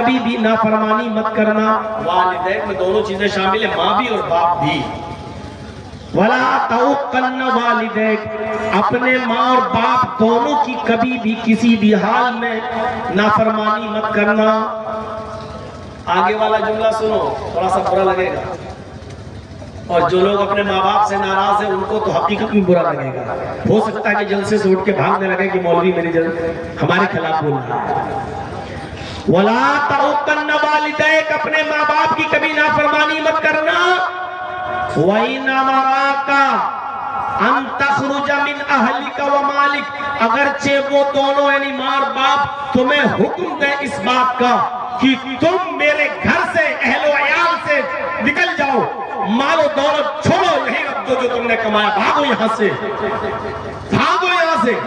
कभी भी नाफरमानी मत करना। वालिदैन में दोनों चीजें शामिल है, माँ भी और बाप भी। वला तउक्कन्न वालिदैक, अपने माँ और बाप दोनों की कभी भी किसी भी हाल में नाफरमानी मत करना। आगे वाला जुमला सुनो, थोड़ा सा बुरा लगेगा, और जो लोग अपने माँ बाप से नाराज हैं उनको तो हकीकत में बुरा लगेगा। हो सकता है कि जलसे से उठ के भागने लगे कि मौलवी मेरी हमारे खिलाफ बोल रहा है। वला तउक्कन्न वालिदैक, अपने माँ बाप की कभी नाफरमानी मत करना। वही नमराका अन तखरुजा मिन अहलिका व मालिक, अगरचे वो दोनों यानी माँ और बाप तुम्हें हुक्म दे इस बात का कि तुम मेरे घर से अहलो अयाल से निकल जाओ, मालो दौलत छोड़ो, यही रख दो जो तुमने कमाया, भागो यहां से, भागो यहां से।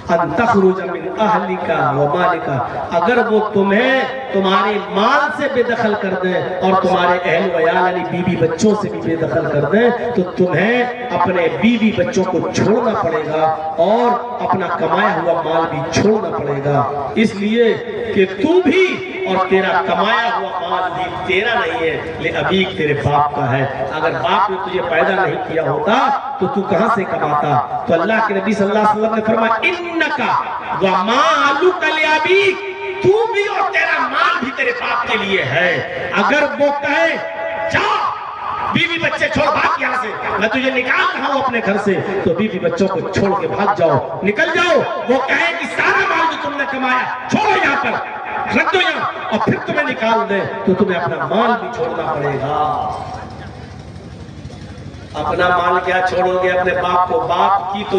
अन तखरुजा मिन अहलिका व मालिका, अगर वो तुम्हें तुम्हारे माल से बेदखल कर दें और तुम्हारे अहल वयाल यानी बीवी बच्चों से भी बेदखल कर दें, तो तुम्हें अपने बीवी बच्चों को छोड़ना पड़ेगा और अपना कमाया हुआ माल भी छोड़ना पड़ेगा, इसलिए कि तू भी और तेरा कमाया हुआ माल भी तेरा नहीं है, ले अभी तेरे बाप का है। अगर बाप ने तुझे पैदा नहीं किया होता तो तू कहां से कमाता? तो अल्लाह के नबी सल्लल्लाहु अलैहि वसल्लम ने फरमाया, इन्नका व मालुका लिअबीक, तू भी और तेरा माल भी तेरे बाप के लिए है। अगर वो कहे जा बीवी बच्चे छोड़ भाग यहाँ से, मैं तुझे निकाल रहा हूं अपने घर से, तो बीवी बच्चों को छोड़ के भाग जाओ, निकल जाओ। वो कहे कि सारा माल जो तुमने कमाया छोड़ो यहाँ पर, रख दो यहाँ, और फिर तुम्हें निकाल दे, तो तुम्हें अपना माल भी छोड़ना पड़ेगा। अपना माल क्या छोड़ोगे अपने बाप को? बाप की तो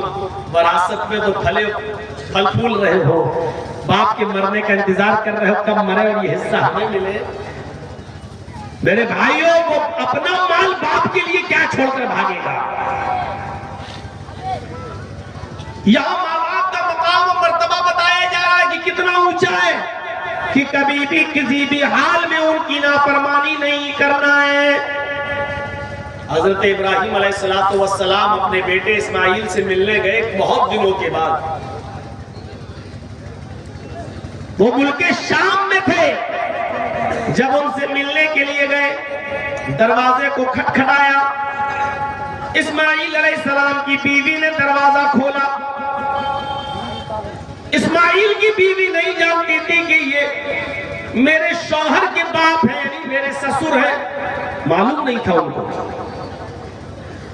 वरासत में तो फल फूल रहे हो, बाप के मरने का इंतजार कर रहे हो कब मरे और ये हिस्सा हमें मिले। मेरे भाइयों, वो अपना माल बाप के लिए क्या छोड़कर भागेगा? यहां माँ बाप का मकाम और मर्तबा बताया जा रहा है कि कितना ऊंचा है, कि कभी भी किसी भी हाल में उनकी नाफरमानी नहीं करना है। हजरत इब्राहिम अलैहिस्सलातु वस्सलाम अपने बेटे इस्माइल से मिलने गए बहुत दिनों के बाद। वो मुल्के शाम में थे, जब उनसे मिलने के लिए गए, दरवाजे को खटखटाया। इस्माइल अलैहिस्सलाम की बीवी ने दरवाजा खोला। इस्माइल की बीवी नहीं जानती थी कि ये मेरे शौहर के बाप है, यानी मेरे ससुर है, मालूम नहीं था उनको।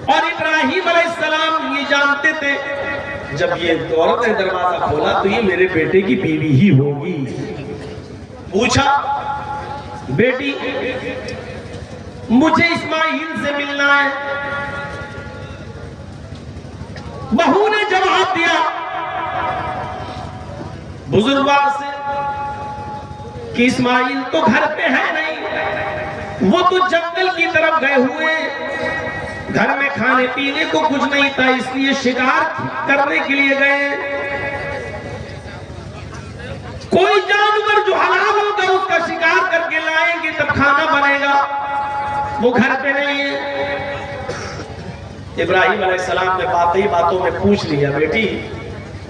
और इब्राहिम अलैहिस्सलाम ये जानते थे, जब ये औरत ने दरवाजा खोला तो ये मेरे बेटे की बीवी ही होगी। पूछा, बेटी मुझे इस्माइल से मिलना है। बहू ने जवाब दिया बुजुर्गवार से कि इस्माइल तो घर पे है नहीं, वो तो जंगल की तरफ गए हुए, घर में खाने पीने को कुछ नहीं था, इसलिए शिकार करने के लिए गए। कोई जानवर जो हलाल होगा उसका शिकार करके लाएंगे तब खाना बनेगा, वो घर पे नहीं है। इब्राहिम अलैहिस्सलाम ने बातों में पूछ लिया, बेटी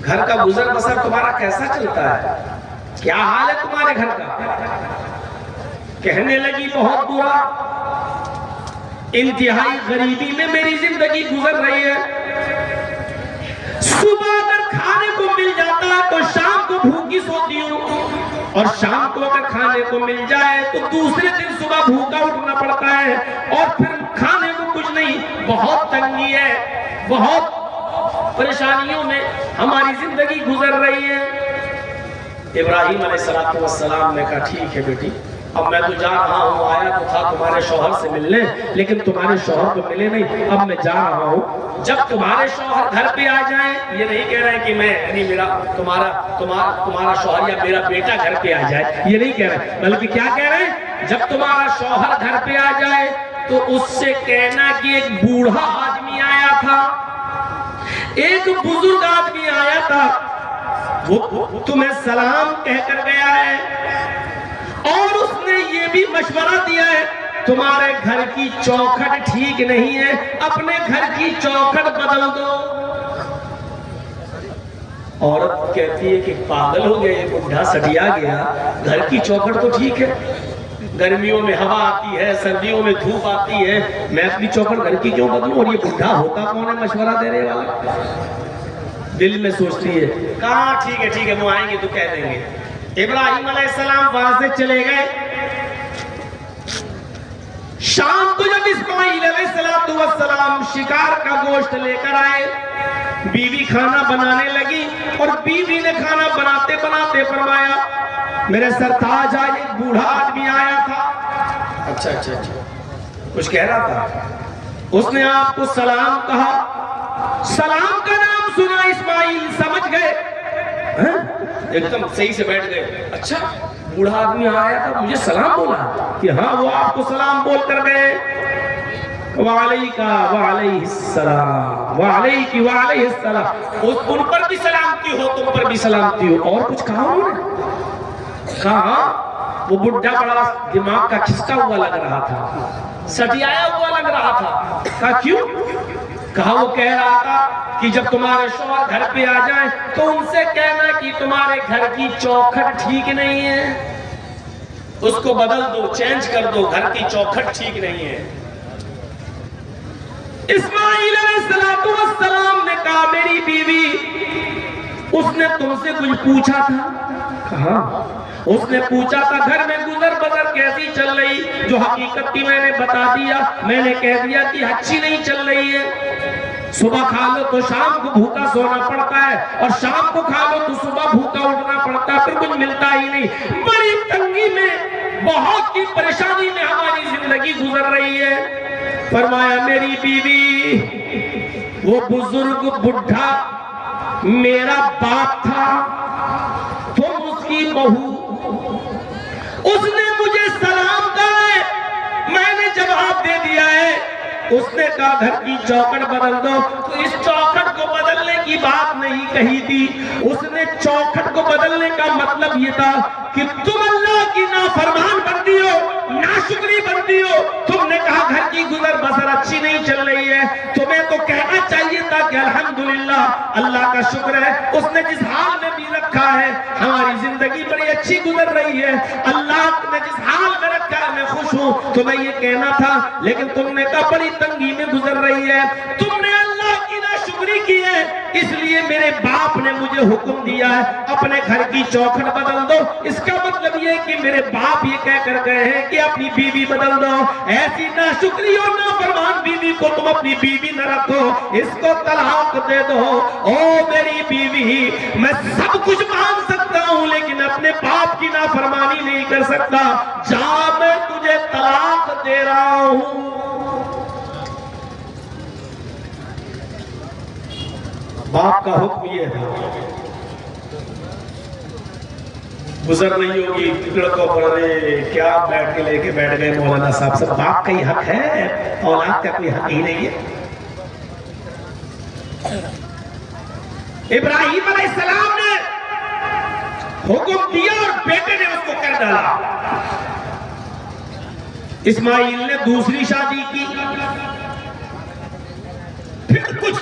घर का गुजर बसर तुम्हारा कैसा चलता है, क्या हाल है तुम्हारे घर का? कहने लगी बहुत बुरा, इंतहाई गरीबी में मेरी जिंदगी गुजर रही है। सुबह अगर खाने को मिल जाता है तो शाम को भूखी सोती हूँ, और शाम को अगर खाने को मिल जाए तो दूसरे दिन सुबह भूखा उठना पड़ता है, और फिर खाने को कुछ नहीं, बहुत तंगी है, बहुत परेशानियों में हमारी जिंदगी गुजर रही है। इब्राहिम अलैहिस्सलाम ने कहा, ठीक है बेटी, अब मैं तो जा रहा हूँ, आया तो था तुम्हारे शौहर से मिलने, लेकिन तुम्हारे शौहर तो मिले नहीं, अब मैं जा रहा हूँ। जब तुम्हारे शौहर घर पे आ जाए, ये नहीं कह रहे कि मैं यानी मेरा तुम्हारा शौहर या मेरा बेटा घर पे आ जाए, ये नहीं कह रहे, बल्कि क्या कह रहे हैं, जब तुम्हारा शौहर घर पे आ जाए तो उससे कहना कि एक बूढ़ा आदमी आया था, एक बुजुर्ग आदमी आया था, वो तुम्हें सलाम कहकर गया है, और उसने ये भी मशवरा दिया है तुम्हारे घर की चौखट ठीक नहीं है, अपने घर की चौखट बदल दो। औरत कहती है कि पागल हो गया, ये बुढ़ा सटिया गया, घर की चौखट तो ठीक है, गर्मियों में हवा आती है, सर्दियों में धूप आती है, मैं अपनी चौखट घर की क्यों बदलूं, और ये बुढ़ा होता कौन है मशवरा देने वाला। दिल में सोचती है, कहा ठीक है वो आएंगे तो कह देंगे। इब्राहिम अलैहिस्सलाम वहां से चले गए। शाम को जब इस्माइल अलैहिस्सलाम शिकार का गोश्त लेकर आए, बीवी खाना बनाने लगी और बीवी ने खाना बनाते बनाते फरमाया, मेरे सरताज आज एक बूढ़ा आदमी आया था। अच्छा कुछ कह रहा था, उसने आपको सलाम कहा। सलाम का नाम सुना इस्माइल समझ गए, एकदम सही से बैठ गए। अच्छा बूढ़ा आदमी आया था, मुझे सलाम बोला कि हाँ वो आपको सलाम बोल कर गए। वालैका वालैहिस्सलाम वालैकी वालैहिस्सलाम, उन पर भी सलामती हो, तुम पर भी सलामती हो। और कुछ कहा उन्होंने? कहा वो बुढ़ा बड़ा दिमाग का खिसका हुआ लग रहा था, सटियाया हुआ लग रहा था। कहा क्यों? कहा वो कह रहा था कि जब तुम्हारे शौहर घर पे आ जाए तो उनसे कहना कि तुम्हारे घर की चौखट ठीक नहीं है, उसको बदल दो, चेंज कर दो, घर की चौखट ठीक नहीं है। इस्माइल अलैहिस्सलाम ने कहा, मेरी बीवी, उसने तुमसे कुछ पूछा था? कहा उसने पूछा था घर में गुजर बसर कैसी चल रही, जो हकीकत थी मैंने बता दिया। मैंने कह दिया कि अच्छी नहीं चल रही है, सुबह खा लो तो शाम को भूखा सोना पड़ता है, और शाम को खा लो तो सुबह भूखा उठना पड़ता है, फिर कुछ मिलता ही नहीं। बड़ी तंगी में, बहुत ही परेशानी में हमारी जिंदगी गुजर रही है। फरमाया मेरी बीवी, वो बुजुर्ग बुढ़ा मेरा बाप था, तुम उसकी बहू, उसने मुझे सलाम कहा है, मैंने जवाब दे दिया है। उसने कहा घर की चौखट बदल दो, तो इस चौखट को बदलने की बात नहीं कही थी। उसने चौखट को बदलने का मतलब ये था कि तुम अल्लाह की नाफरमान बंदी हो, नाशुक्री बंदी हो। तुमने कहा घर की गुजर बसर अच्छी नहीं चल रही है, तुम्हें तो कहना चाहिए था कि अल्हम्दुलिल्लाह, अल्लाह का शुक्र है, उसने जिस हाल में भी रखा है हमारी जिंदगी बड़ी अच्छी गुजर रही है। अल्लाह ने जिस हाल में रखा है मैं खुश हूँ, तुम्हें ये कहना था। लेकिन तुमने कहा बड़ी तंगी में गुजर रही है, तुमने अल्लाह की नाशुक्री की है, इसलिए मेरे बाप ने मुझे हुक्म दिया है अपने घर की चौखट बदल दो। इसका मतलब ये कि मेरे बाप ये कह कर गए हैं कि अपनी बीवी बदल दो। ऐसी नाशुक्री और नाफरमान बीवी को तुम अपनी बीवी न रखो, इसको तलाक दे दो। ओ मेरी बीवी, मैं सब कुछ मान सकता हूँ लेकिन अपने बाप की नाफरमानी नहीं कर सकता, जा मैं तुझे तलाक दे रहा हूँ। बाप का हुक्म ये था। गुजर रही होगी लड़कों पर, अरे क्या बैठ के लेके बैठ गए मौलाना साहब, सब बाप का ही हक है, औलाद का कोई हक ही नहीं है। इब्राहिम अलैहिस्सलाम ने हुक्म दिया और बेटे ने उसको कर डाला। इस्माइल ने दूसरी शादी की। फिर कुछ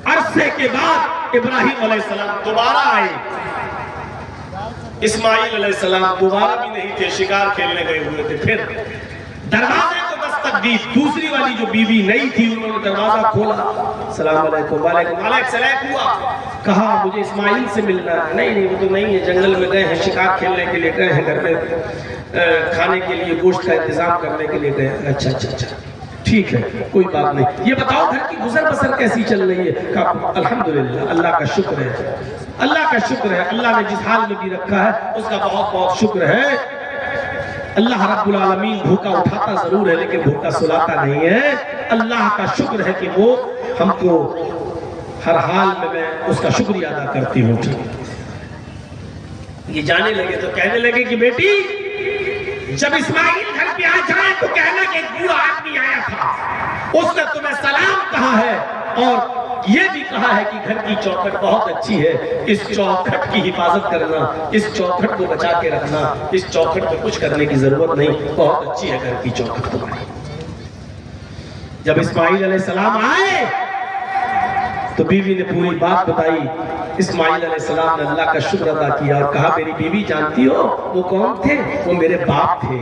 अरसे के बाद इब्राहिम अलैहिस्सलाम दोबारा आए। इस्माइल अलैहिस्सलाम दोबारा भी नहीं थे, शिकार खेलने गए हुए थे। फिर दरवाजे को दस्तक दी, दूसरी वाली जो बीवी नहीं थी उन्होंने दरवाजा खोला। सलाम अलैकुम। वालेकुम सलाम हुआ। कहा मुझे इस्माइल से मिलना है। नहीं वो तो नहीं है, जंगल में गए हैं, शिकार खेलने के लिए गए हैं, घर में खाने के लिए गोश्त का इंतजाम करने के लिए गए हैं। अच्छा ठीक है, कोई बात नहीं। ये बताओ घर की गुजर बसर कैसी चल रही है? कहा अल्हम्दुलिल्लाह, अल्लाह का शुक्र है, अल्लाह का शुक्र है, अल्लाह ने जिस हाल में भी रखा है उसका बहुत बहुत शुक्र है। अल्लाह रब्बुल आलमीन भूखा उठाता जरूर है लेकिन भूखा सुलाता नहीं है। अल्लाह का शुक्र है कि वो हमको हर हाल में मैं उसका शुक्रिया अदा करती हूँ। ये जाने लगे तो कहने लगे कि बेटी, जब इस्माइल घर पे आ जाए तो कहना कि एक बूढ़ा आदमी आया था, उसने तुम्हें सलाम कहा है और ये भी कहा है कि घर की चौखट बहुत अच्छी है, इस चौखट की हिफाजत करना, इस चौखट को बचा के रखना, इस चौखट पे कुछ करने की जरूरत नहीं, बहुत अच्छी है घर की चौखट तुम्हारी। जब इस्माइल अलैहिस्सलाम आए तो बीवी ने पूरी बात बताई। इस्माइल अलैहिस्सलाम ने अल्लाह का शुक्र अदा किया और कहा मेरी बीवी जानती हो वो कौन थे? वो मेरे बाप थे।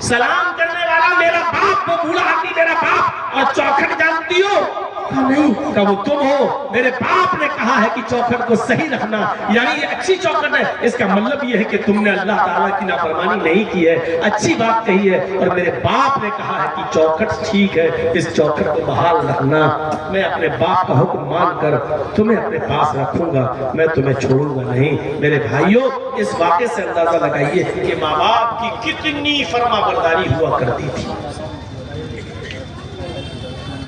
सलाम करने वाला मेरा बाप, वो बूढ़ा आदमी मेरा बाप। और चौखट जानती हो? नहीं। कहा वो तुम हो। मेरे बाप ने कहा है कि चौखट को सही रखना, यानी ये अच्छी चौखट है। इसका मतलब ये है कि तुमने अल्लाह ताला की नाफरमानी नहीं की है, अच्छी बात कही है। और मेरे बाप ने कहा है कि चौखट ठीक है, इस चौखट को बहाल रखना। मैं अपने बाप का हुक्म मानकर तुम्हें अपने पास रखूंगा, मैं तुम्हें छोड़ूंगा नहीं। मेरे भाइयों, इस वाक़े से अंदाजा लगाइए कि माँ बाप की कितनी फर्माबरदारी हुआ करती थी।